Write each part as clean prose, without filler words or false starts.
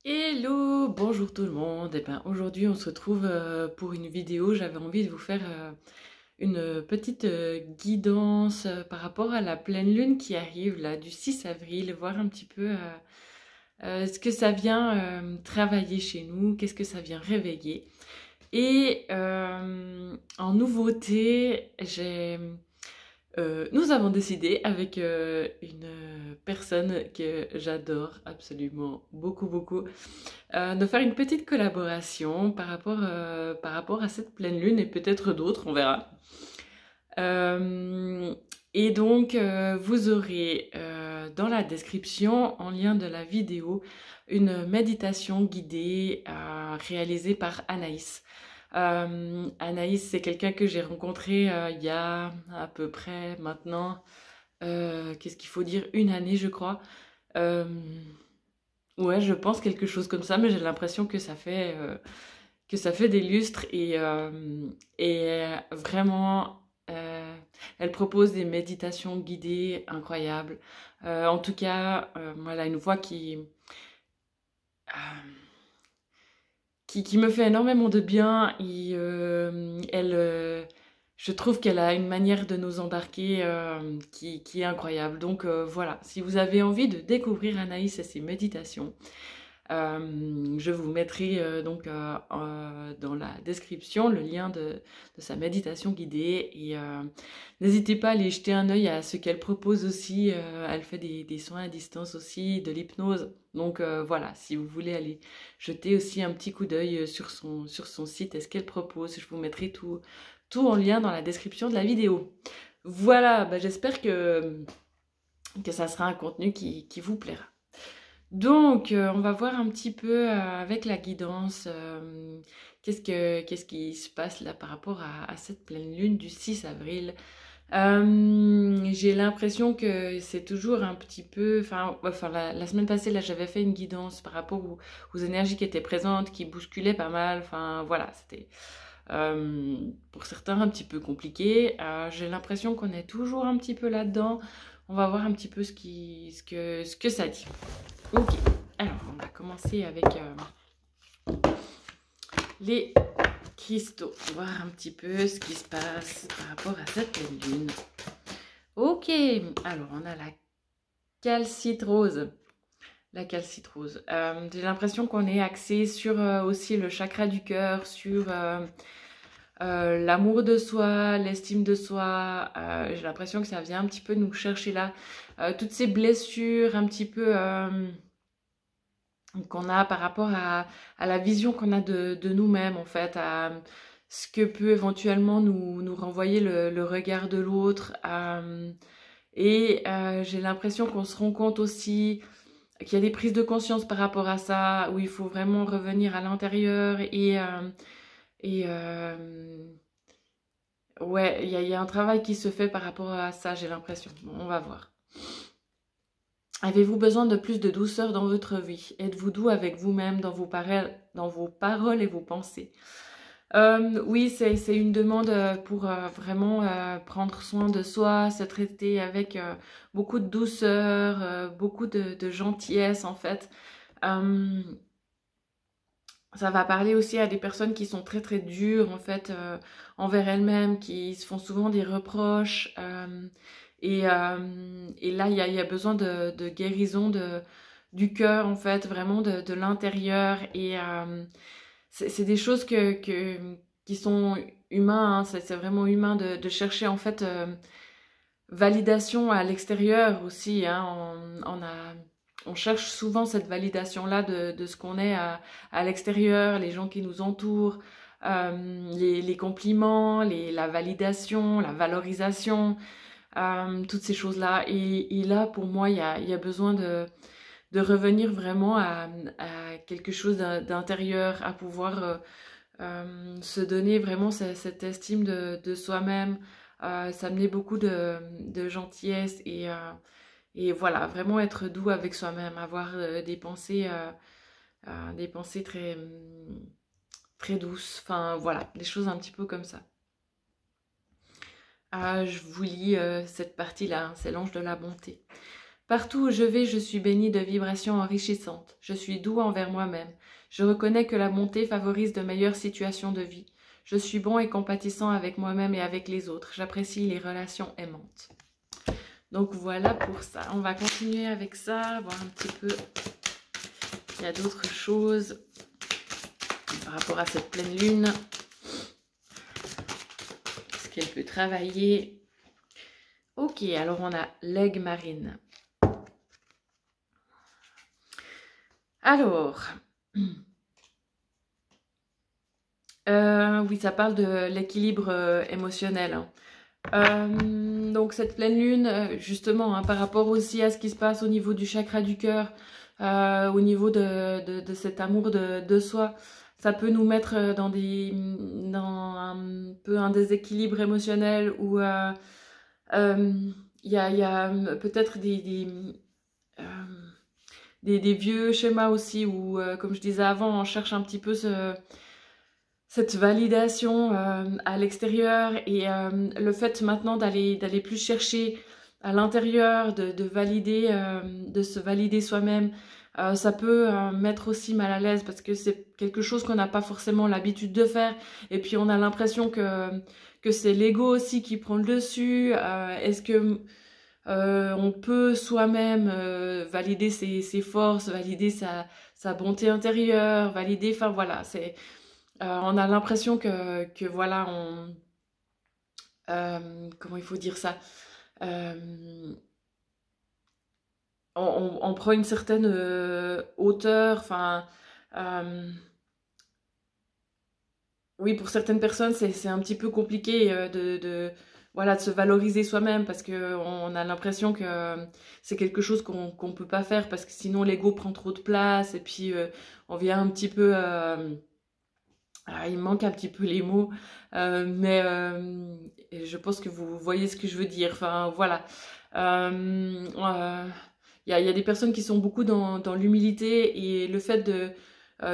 Hello, bonjour tout le monde. Et ben aujourd'hui on se retrouve pour une vidéo. J'avais envie de vous faire une petite guidance par rapport à la pleine lune qui arrive là du 6 avril, voir un petit peu ce que ça vient travailler chez nous, qu'est-ce que ça vient réveiller. Et en nouveauté, nous avons décidé avec une personne que j'adore absolument beaucoup beaucoup de faire une petite collaboration par rapport à cette pleine lune et peut-être d'autres, on verra. Euh, et donc vous aurez dans la description, en lien de la vidéo, une méditation guidée réalisée par Anaïs. Anaïs, c'est quelqu'un que j'ai rencontré il y a à peu près maintenant, qu'est-ce qu'il faut dire, une année je crois. Euh, ouais, je pense quelque chose comme ça, mais j'ai l'impression que ça fait des lustres et vraiment, elle propose des méditations guidées incroyables. En tout cas, voilà, une voix qui me fait énormément de bien. Je trouve qu'elle a une manière de nous embarquer qui est incroyable. Donc voilà, si vous avez envie de découvrir Anaïs et ses méditations, je vous mettrai dans la description le lien de sa méditation guidée et n'hésitez pas à aller jeter un œil à ce qu'elle propose aussi. Elle fait des soins à distance aussi, de l'hypnose. Donc voilà, si vous voulez aller jeter aussi un petit coup d'œil sur son site et ce qu'elle propose, je vous mettrai tout en lien dans la description de la vidéo. Voilà, bah, j'espère que ça sera un contenu qui vous plaira. Donc, on va voir un petit peu avec la guidance, qu'est-ce qui se passe là par rapport à cette pleine lune du 6 avril. J'ai l'impression que c'est toujours un petit peu, enfin la semaine passée là j'avais fait une guidance par rapport aux énergies qui étaient présentes, qui bousculaient pas mal. Enfin voilà, c'était pour certains un petit peu compliqué. J'ai l'impression qu'on est toujours un petit peu là-dedans. On va voir un petit peu ce que ça dit. Ok, alors on va commencer avec les cristaux. Voir un petit peu ce qui se passe par rapport à cette pleine lune. Ok, alors on a la calcite rose. La calcite rose. J'ai l'impression qu'on est axé sur aussi le chakra du cœur, sur l'amour de soi, l'estime de soi. J'ai l'impression que ça vient un petit peu nous chercher là. Toutes ces blessures un petit peu qu'on a par rapport à la vision qu'on a de nous-mêmes, en fait, à ce que peut éventuellement nous renvoyer le regard de l'autre. J'ai l'impression qu'on se rend compte aussi qu'il y a des prises de conscience par rapport à ça, où il faut vraiment revenir à l'intérieur et ouais, il y a un travail qui se fait par rapport à ça, j'ai l'impression. Bon, on va voir. Avez-vous besoin de plus de douceur dans votre vie? Êtes-vous doux avec vous-même dans vos paroles et vos pensées? Oui, c'est une demande pour vraiment prendre soin de soi, se traiter avec beaucoup de douceur, beaucoup de gentillesse en fait. Euh, Ça va parler aussi à des personnes qui sont très très dures en fait envers elles-mêmes, qui se font souvent des reproches. Et là, il y a besoin de guérison du cœur en fait, vraiment de l'intérieur. Et c'est des choses qui sont humains, hein. C'est vraiment humain de chercher en fait validation à l'extérieur aussi, hein. On cherche souvent cette validation-là de ce qu'on est à l'extérieur, les gens qui nous entourent, les compliments, la validation, la valorisation, toutes ces choses-là. Et là, pour moi, il y a besoin de revenir vraiment à quelque chose d'intérieur, à pouvoir se donner vraiment cette estime de soi-même, s'amener beaucoup de gentillesse et voilà, vraiment être doux avec soi-même, avoir des pensées très, très douces, enfin voilà, des choses un petit peu comme ça. Je vous lis cette partie-là, hein, c'est l'ange de la bonté. Partout où je vais, je suis bénie de vibrations enrichissantes. Je suis doux envers moi-même. Je reconnais que la bonté favorise de meilleures situations de vie. Je suis bon et compatissant avec moi-même et avec les autres. J'apprécie les relations aimantes. Donc voilà pour ça. On va continuer avec ça, voir un petit peu. Il y a d'autres choses par rapport à cette pleine lune. Est-ce qu'elle peut travailler? Ok, alors on a l'aigle marine. Alors, oui, ça parle de l'équilibre émotionnel. Donc cette pleine lune, justement, hein, par rapport aussi à ce qui se passe au niveau du chakra du cœur, au niveau de cet amour de soi, ça peut nous mettre dans un peu un déséquilibre émotionnel où il y a peut-être des vieux schémas aussi où, comme je disais avant, on cherche un petit peu cette validation à l'extérieur et le fait maintenant d'aller plus chercher à l'intérieur, de valider, de se valider soi-même, ça peut mettre aussi mal à l'aise parce que c'est quelque chose qu'on n'a pas forcément l'habitude de faire et puis on a l'impression que c'est l'ego aussi qui prend le dessus. Est-ce que on peut soi-même valider ses forces, valider sa bonté intérieure, valider, enfin voilà, on a l'impression que voilà, comment il faut dire ça, on prend une certaine hauteur, enfin, oui, pour certaines personnes, c'est un petit peu compliqué voilà, de se valoriser soi-même parce qu'on a l'impression que c'est quelque chose qu'on peut pas faire parce que sinon l'ego prend trop de place et puis on vient un petit peu... il me manque un petit peu les mots, mais je pense que vous voyez ce que je veux dire. Enfin, voilà. Il y a des personnes qui sont beaucoup dans l'humilité et le fait de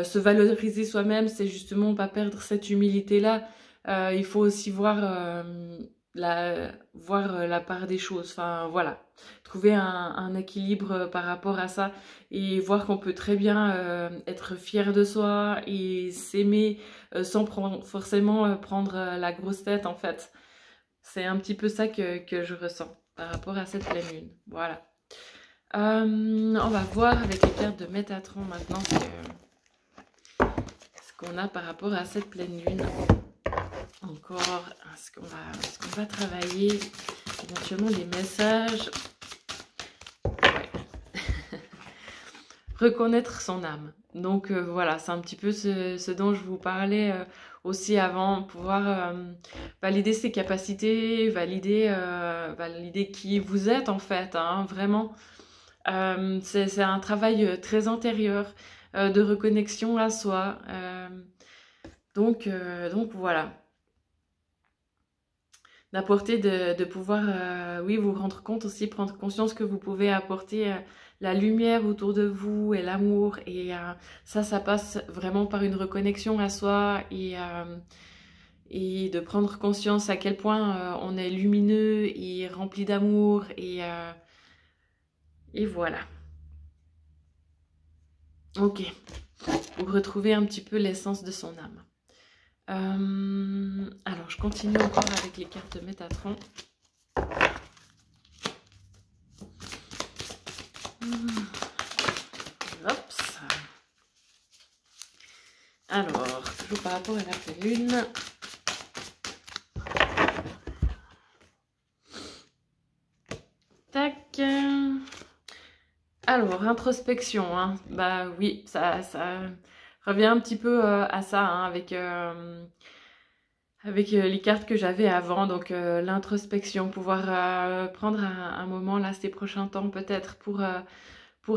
se valoriser soi-même, c'est justement pas perdre cette humilité-là. Il faut aussi voir la part des choses. Enfin, voilà. Trouver un équilibre par rapport à ça et voir qu'on peut très bien être fier de soi et s'aimer sans forcément prendre la grosse tête en fait. C'est un petit peu ça que je ressens par rapport à cette pleine lune. Voilà. On va voir avec les cartes de Métatron maintenant ce qu'on a par rapport à cette pleine lune. Encore, est-ce qu'on va travailler éventuellement les messages. Ouais. Reconnaître son âme. Donc voilà, c'est un petit peu ce dont je vous parlais aussi avant, pouvoir valider ses capacités, valider qui vous êtes en fait, hein, vraiment. C'est un travail très intérieur de reconnexion à soi. Donc voilà. D'apporter, de pouvoir, oui, vous rendre compte aussi, prendre conscience que vous pouvez apporter la lumière autour de vous et l'amour. Et ça passe vraiment par une reconnexion à soi et de prendre conscience à quel point on est lumineux et rempli d'amour. Et voilà. Ok. Pour retrouver un petit peu l'essence de son âme. Alors, je continue encore avec les cartes de Métatron. Hop. Alors, toujours par rapport à la pleine lune. Tac. Alors, introspection. Hein. Bah oui, ça revient un petit peu à ça, hein, avec les cartes que j'avais avant. Donc, l'introspection, pouvoir prendre un moment là, ces prochains temps peut-être pour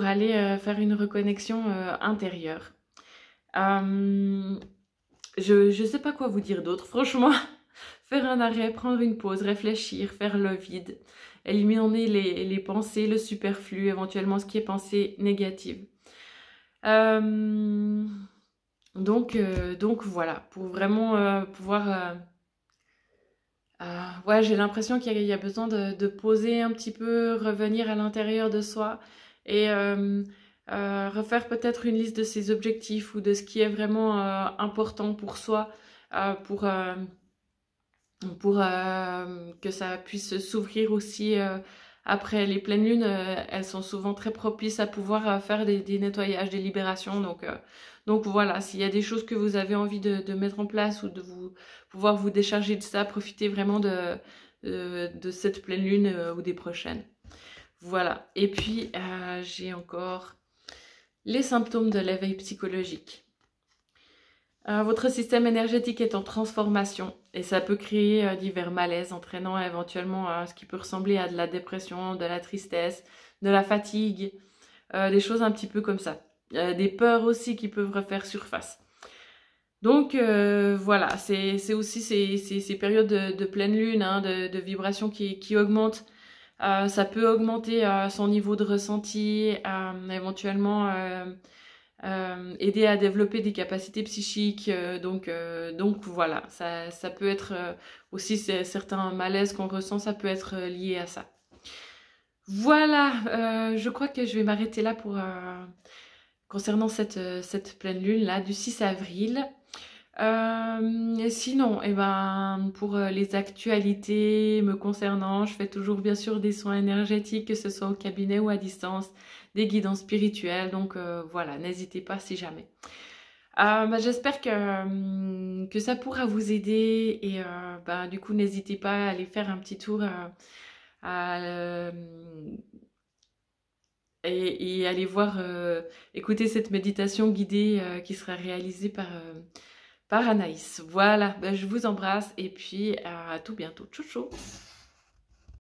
aller faire une reconnexion intérieure. Je sais pas quoi vous dire d'autre, franchement. Faire un arrêt, prendre une pause, réfléchir, faire le vide, éliminer les pensées, le superflu, éventuellement ce qui est pensée négative. Donc voilà, pour vraiment pouvoir Ouais, j'ai l'impression qu'il y a besoin de poser un petit peu, revenir à l'intérieur de soi et refaire peut-être une liste de ses objectifs ou de ce qui est vraiment important pour soi, euh, pour, euh, pour que ça puisse s'ouvrir aussi après les pleines lunes. Elles sont souvent très propices à pouvoir faire des nettoyages, des libérations. Donc voilà, s'il y a des choses que vous avez envie de mettre en place ou de pouvoir vous décharger de ça, profitez vraiment de cette pleine lune ou des prochaines. Voilà. Et puis, j'ai encore les symptômes de l'éveil psychologique. Votre système énergétique est en transformation et ça peut créer divers malaises, entraînant éventuellement ce qui peut ressembler à de la dépression, de la tristesse, de la fatigue, des choses un petit peu comme ça. Des peurs aussi qui peuvent refaire surface. Donc voilà, c'est aussi ces périodes de pleine lune, hein, de vibrations qui augmentent. Ça peut augmenter son niveau de ressenti, éventuellement aider à développer des capacités psychiques. Donc voilà, ça peut être aussi certains malaises qu'on ressent, ça peut être lié à ça. Voilà, je crois que je vais m'arrêter là pour concernant cette pleine lune là du 6 avril. Et sinon, eh ben, pour les actualités me concernant, je fais toujours bien sûr des soins énergétiques, que ce soit au cabinet ou à distance, des guidances spirituelles. Donc voilà, n'hésitez pas si jamais. J'espère que ça pourra vous aider et du coup, n'hésitez pas à aller faire un petit tour à, et aller voir, écouter cette méditation guidée qui sera réalisée par Anaïs. Voilà, je vous embrasse et puis à tout bientôt. Tchou tchou.